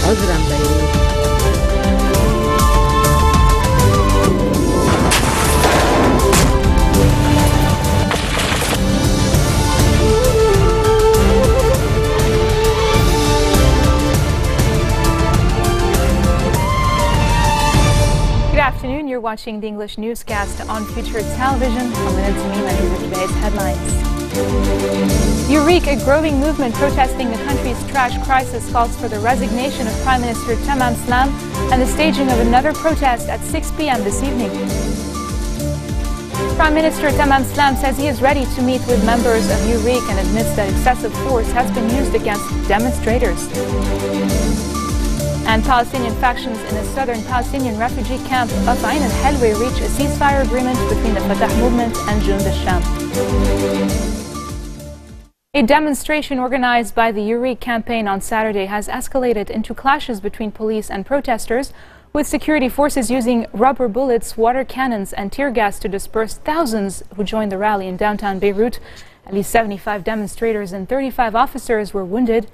عذرا بيروت. Good afternoon. You're watching the English newscast on Future Television. Coming in to me, my name is today's headlines. Eureka, a growing movement protesting the country's trash crisis, calls for the resignation of Prime Minister Tamam Salam and the staging of another protest at 6 p.m. this evening. Prime Minister Tamam Salam says he is ready to meet with members of Eureka and admits that excessive force has been used against demonstrators. And Palestinian factions in the southern Palestinian refugee camp of Ain al-Helwe reach a ceasefire agreement between the Fatah movement and Jund al-Sham. A demonstration organized by the Eureka campaign on Saturday has escalated into clashes between police and protesters, with security forces using rubber bullets, water cannons and tear gas to disperse thousands who joined the rally in downtown Beirut. At least 75 demonstrators and 35 officers were wounded.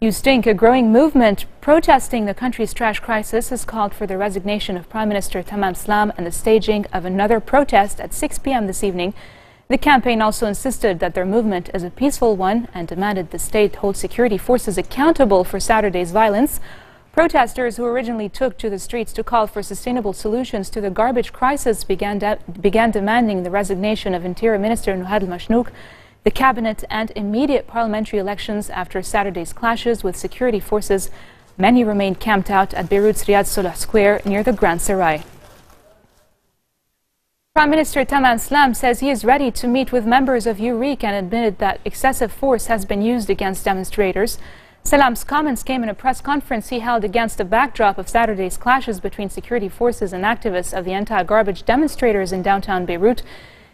You Stink, a growing movement protesting the country's trash crisis, has called for the resignation of Prime Minister Tamam Salam and the staging of another protest at 6 p.m. this evening. The campaign also insisted that their movement is a peaceful one and demanded the state hold security forces accountable for Saturday's violence. Protesters who originally took to the streets to call for sustainable solutions to the garbage crisis began demanding the resignation of Interior Minister Nuhad al-Mashnouk, the cabinet and immediate parliamentary elections after Saturday's clashes with security forces. Many remained camped out at Beirut's Riyad Salah Square near the Grand Sarai. Prime Minister Tamam Salam says he is ready to meet with members of Eureka and admitted that excessive force has been used against demonstrators. Salam's comments came in a press conference he held against the backdrop of Saturday's clashes between security forces and activists of the anti-garbage demonstrators in downtown Beirut.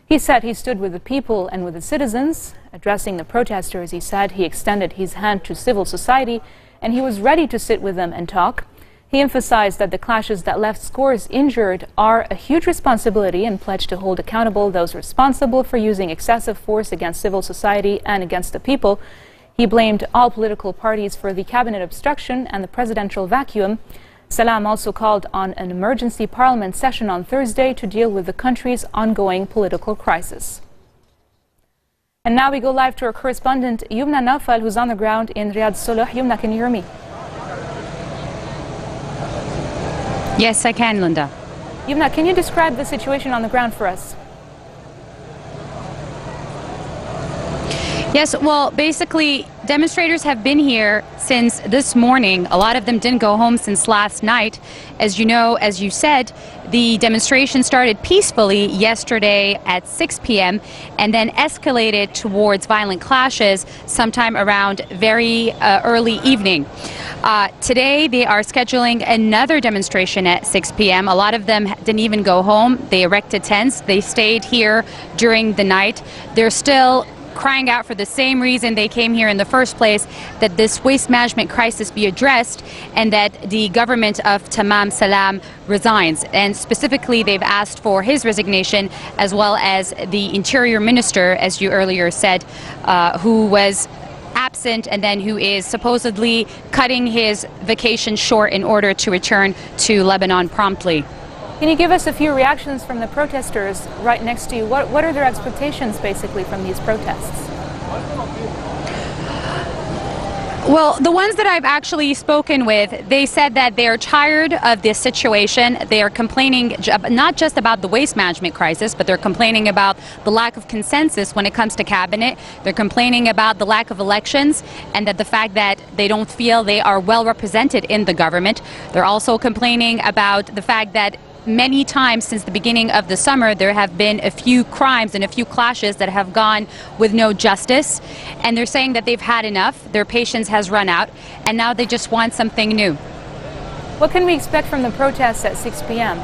He said he stood with the people and with the citizens. Addressing the protesters, he said he extended his hand to civil society and he was ready to sit with them and talk. He emphasized that the clashes that left scores injured are a huge responsibility and pledged to hold accountable those responsible for using excessive force against civil society and against the people. He blamed all political parties for the cabinet obstruction and the presidential vacuum. Salam also called on an emergency parliament session on Thursday to deal with the country's ongoing political crisis. And now we go live to our correspondent Yumna Naufal, who's on the ground in Riyad Salah. Yumna, can you hear me? Yes, I can, Linda. Yumna, can you describe the situation on the ground for us? Yes, well, basically, demonstrators have been here since this morning. A lot of them didn't go home since last night. As you know, as you said, the demonstration started peacefully yesterday at 6 p.m. and then escalated towards violent clashes sometime around very early evening. Today, they are scheduling another demonstration at 6 p.m. A lot of them didn't even go home. They erected tents. They stayed here during the night. They're still crying out for the same reason they came here in the first place, that this waste management crisis be addressed and that the government of Tamam Salam resigns. And specifically, they've asked for his resignation, as well as the Interior Minister, as you earlier said, who was absent and then who is supposedly cutting his vacation short in order to return to Lebanon promptly. Can you give us a few reactions from the protesters right next to you? What are their expectations, basically, from these protests? Well, the ones that I've actually spoken with, they said that they are tired of this situation. They are complaining not just about the waste management crisis, but they're complaining about the lack of consensus when it comes to cabinet. They're complaining about the lack of elections and that the fact that they don't feel they are well represented in the government. They're also complaining about the fact that many times since the beginning of the summer, there have been a few crimes and a few clashes that have gone with no justice. And they're saying that they've had enough, their patience has run out, and now they just want something new. What can we expect from the protests at 6 p.m.?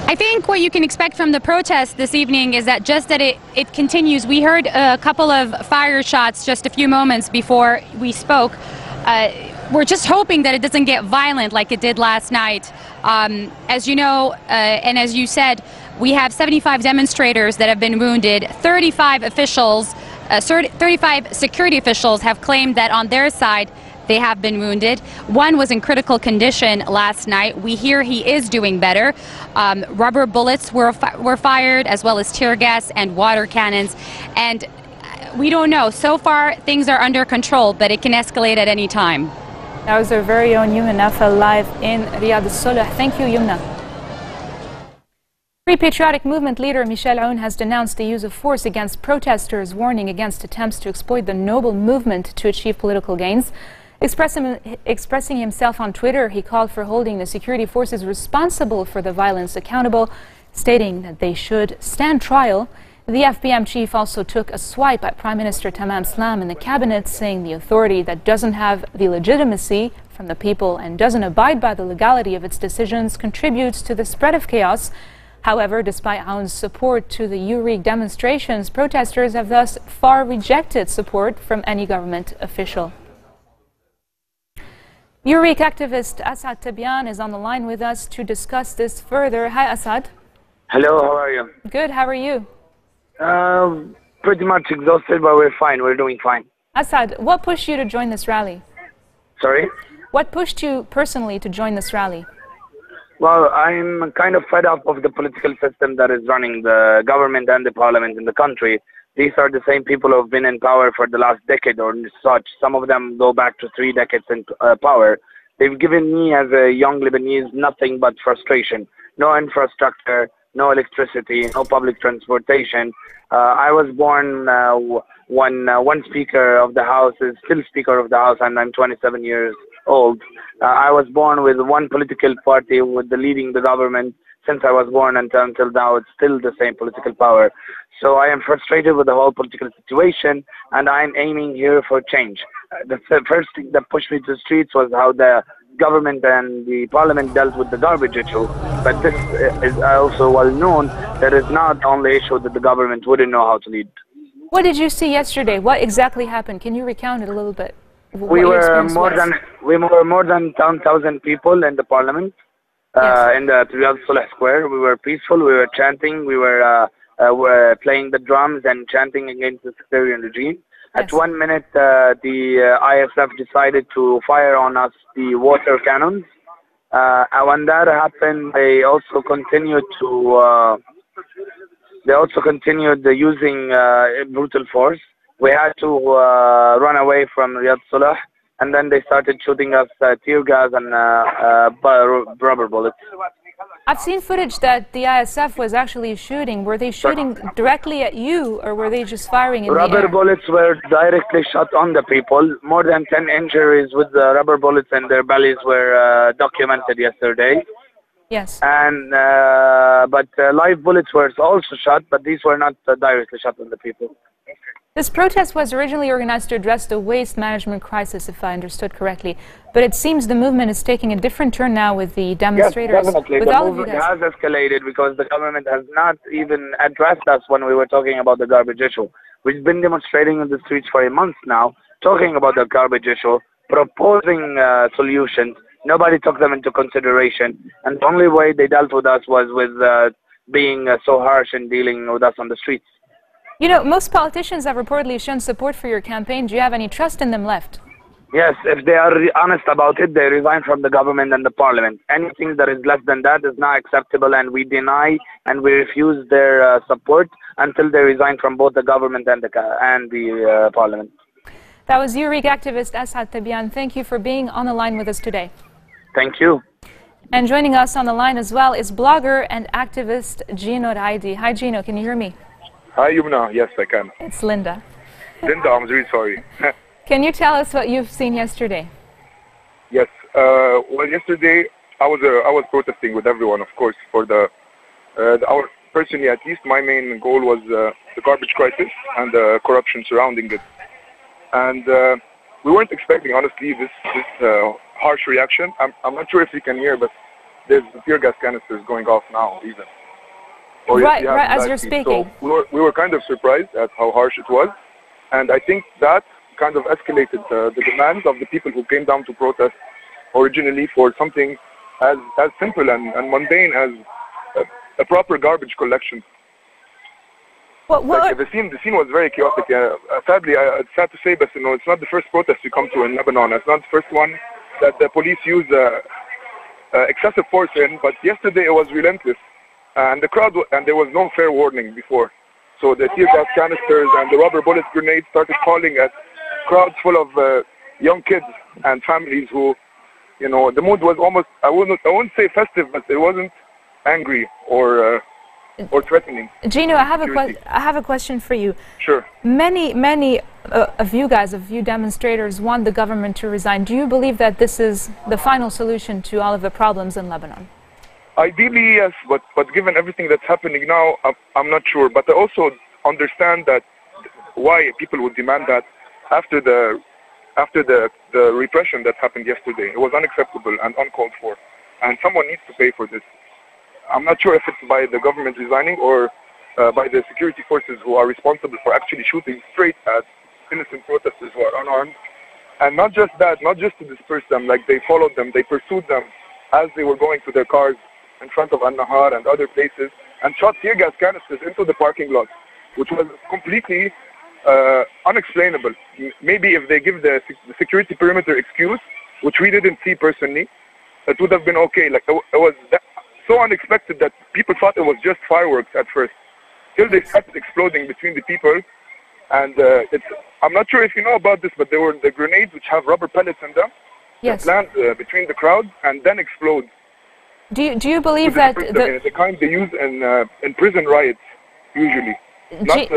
I think what you can expect from the protest this evening is that just that it continues. We heard a couple of fire shots just a few moments before we spoke. We're just hoping that it doesn't get violent like it did last night. As you know, and as you said, we have 75 demonstrators that have been wounded, 35 officials 35 security officials have claimed that on their side they have been wounded. One was in critical condition last night. We hear he is doing better. Rubber bullets were fired, as well as tear gas and water cannons. And we don't know. So far, things are under control, but it can escalate at any time. That was our very own Yumna Nafa live in Riyadh al-Sulh. Thank you, Yumna. Free Patriotic Movement leader Michel Aoun has denounced the use of force against protesters, warning against attempts to exploit the noble movement to achieve political gains. Expressing himself on Twitter, he called for holding the security forces responsible for the violence accountable, stating that they should stand trial. The FBM chief also took a swipe at Prime Minister Tamam Slam and the cabinet, saying the authority that doesn't have the legitimacy from the people and doesn't abide by the legality of its decisions contributes to the spread of chaos. However, despite Aoun's support to the URIC demonstrations, protesters have thus far rejected support from any government official. URIC activist Asad Tabian is on the line with us to discuss this further. Hi, Asad. Hello, how are you? Good, how are you? Pretty much exhausted, but we're fine. We're doing fine. Asad, what pushed you to join this rally? Sorry? What pushed you personally to join this rally? Well, I'm kind of fed up of the political system that is running the government and the parliament in the country. These are the same people who have been in power for the last decade or such. Some of them go back to 3 decades in power. They've given me, as a young Lebanese, nothing but frustration. No infrastructure, no electricity, no public transportation. I was born when one Speaker of the House is still Speaker of the House, and I'm 27 years old. I was born with one political party with the leading the government since I was born until now. It's still the same political power. So I am frustrated with the whole political situation, and I'm aiming here for change. The first thing that pushed me to the streets was how the government and the parliament dealt with the garbage issue. But this is also well known that it's not the only issue that the government wouldn't know how to lead. What did you see yesterday? What exactly happened? Can you recount it a little bit? We were more than 10,000 people in the parliament, in the Riyadh al-Sulh Square. We were peaceful. We were chanting. We were playing the drums and chanting against the sectarian regime. At 1 minute, the ISF decided to fire on us the water cannons. When that happened, they also continued using brutal force. We had to run away from Riyadh al-Sulh, and then they started shooting us tear gas and rubber bullets. I've seen footage that the ISF was actually shooting. Were they shooting directly at you, or were they just firing in the air? Rubber bullets were directly shot on the people. More than 10 injuries with the rubber bullets in their bellies were documented yesterday. Yes. And but live bullets were also shot, but these were not directly shot on the people. This protest was originally organized to address the waste management crisis, if I understood correctly. But it seems the movement is taking a different turn now with the demonstrators. Yes, definitely. The movement has escalated because the government has not even addressed us when we were talking about the garbage issue. We've been demonstrating in the streets for a month now, talking about the garbage issue, proposing solutions. Nobody took them into consideration. And the only way they dealt with us was with being so harsh and dealing with us on the streets. You know, most politicians have reportedly shown support for your campaign. Do you have any trust in them left? Yes, if they are honest about it, they resign from the government and the parliament. Anything that is less than that is not acceptable, and we deny and we refuse their support until they resign from both the government and the parliament. That was URIC activist Asad Tabian. Thank you for being on the line with us today. Thank you. And joining us on the line as well is blogger and activist Gino Raidi. Hi Gino, can you hear me? Hi, Yumna. Yes, I can. It's Linda. Linda, I'm really sorry. Can you tell us what you've seen yesterday? Yes. Well, yesterday I was protesting with everyone, of course, for personally, at least, my main goal was the garbage crisis and the corruption surrounding it. And we weren't expecting, honestly, this harsh reaction. I'm not sure if you can hear, but there's tear gas canisters going off now, even. Right, as you're speaking. So we were kind of surprised at how harsh it was, and I think that kind of escalated the demands of the people who came down to protest originally for something as simple and mundane as a proper garbage collection. Like, the scene was very chaotic. Sadly, it's sad to say, but it's not the first protest we come to in Lebanon. It's not the first one that the police use excessive force in. But yesterday it was relentless, and there was no fair warning before. So the tear gas canisters and the rubber bullet grenades started falling at crowds full of young kids and families who, the mood was almost, I wouldn't say festive, but it wasn't angry or threatening. Gino, I have a question for you. Sure. Many of you demonstrators want the government to resign. Do you believe that this is the final solution to all of the problems in Lebanon? Ideally, yes, but given everything that's happening now, I'm not sure. But I also understand that why people would demand that after the repression that happened yesterday. It was unacceptable and uncalled for, and someone needs to pay for this. I'm not sure if it's by the government resigning or by the security forces who are responsible for actually shooting straight at innocent protesters who are unarmed. And not just that, not just to disperse them, like they followed them, they pursued them as they were going to their cars in front of An-Nahar and other places, and shot tear gas canisters into the parking lot, which was completely unexplainable. Maybe if they give the security perimeter excuse, which we didn't see personally, it would have been okay. Like, it was so unexpected that people thought it was just fireworks at first, till they started exploding between the people. And I'm not sure if you know about this, but there were the grenades which have rubber pellets in them. Yes. That land between the crowd and then explode. Do you believe that the kind they use in prison riots usually, not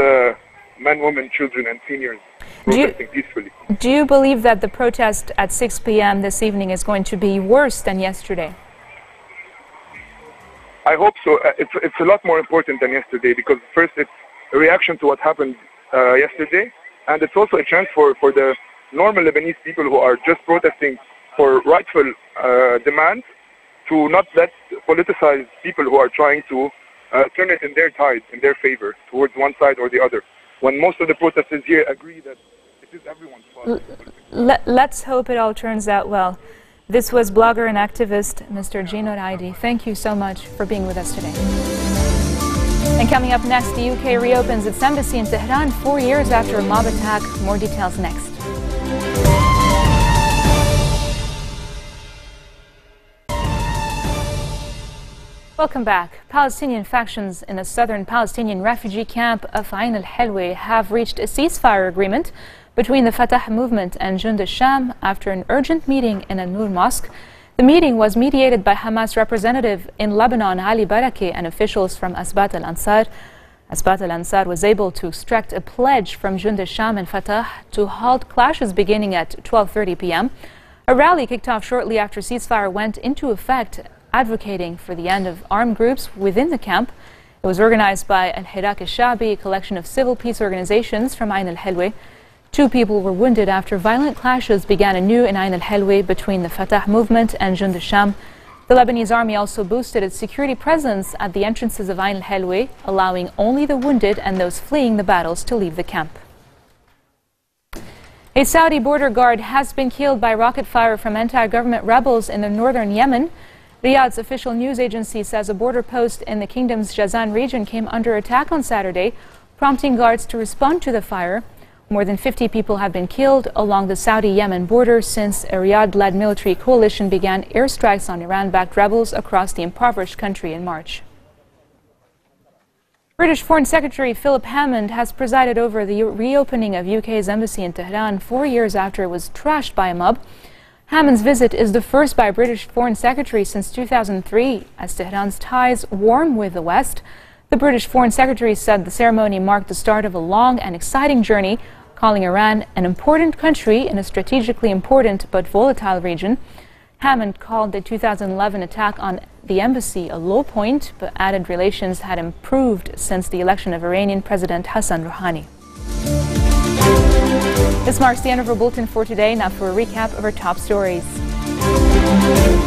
men, women, children, and seniors protesting peacefully? Do you believe that the protest at 6 p.m. this evening is going to be worse than yesterday? I hope so. It's a lot more important than yesterday, because first it's a reaction to what happened yesterday, and it's also a chance for the normal Lebanese people who are just protesting for rightful demands to not let politicized people who are trying to turn it in their tide, in their favor, towards one side or the other, when most of the protesters here agree that it is everyone's fault. Let's hope it all turns out well. This was blogger and activist Mr. Gino Raidi. Thank you so much for being with us today. And coming up next, the UK reopens its embassy in Tehran 4 years after a mob attack. More details next. Welcome back. Palestinian factions in the southern Palestinian refugee camp of Ain al-Helwa have reached a ceasefire agreement between the Fatah movement and Jund al-Sham after an urgent meeting in Al-Nur Mosque. The meeting was mediated by Hamas representative in Lebanon, Ali Barakeh, and officials from Asbat al-Ansar. Asbat al-Ansar was able to extract a pledge from Jund al-Sham and Fatah to halt clashes beginning at 12:30 p.m. A rally kicked off shortly after ceasefire went into effect, advocating for the end of armed groups within the camp. It was organized by Al-Hirak al-Shabi, a collection of civil peace organizations from Ain al-Helwa. 2 people were wounded after violent clashes began anew in Ain al-Helwa between the Fatah movement and Jund al-Sham. The Lebanese army also boosted its security presence at the entrances of Ain al-Helwa, allowing only the wounded and those fleeing the battles to leave the camp. A Saudi border guard has been killed by rocket fire from anti-government rebels in the northern Yemen. Riyadh's official news agency says a border post in the kingdom's Jazan region came under attack on Saturday, prompting guards to respond to the fire. More than 50 people have been killed along the Saudi-Yemen border since a Riyadh-led military coalition began airstrikes on Iran-backed rebels across the impoverished country in March. British Foreign Secretary Philip Hammond has presided over the reopening of UK's embassy in Tehran 4 years after it was trashed by a mob. Hammond's visit is the first by a British Foreign Secretary since 2003, as Tehran's ties warm with the West. The British Foreign Secretary said the ceremony marked the start of a long and exciting journey, calling Iran an important country in a strategically important but volatile region. Hammond called the 2011 attack on the embassy a low point, but added relations had improved since the election of Iranian President Hassan Rouhani. This marks the end of our bulletin for today. Now for a recap of our top stories.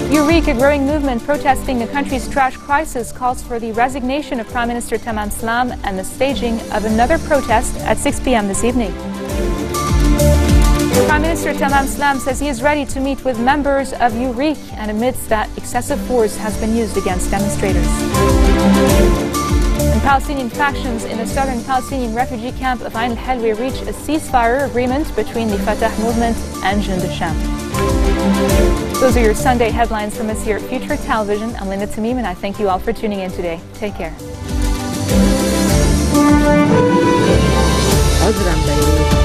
Eureka, a growing movement protesting the country's trash crisis, calls for the resignation of Prime Minister Tamam Salam and the staging of another protest at 6 p.m. this evening. Prime Minister Tamam Salam says he is ready to meet with members of Eureka and admits that excessive force has been used against demonstrators. And Palestinian factions in the southern Palestinian refugee camp of Ain al-Halwi reached a ceasefire agreement between the Fatah movement and Jund al-Sham. Those are your Sunday headlines from us here at Future Television. I'm Linda Tamim, and I thank you all for tuning in today. Take care. عذرا بيروت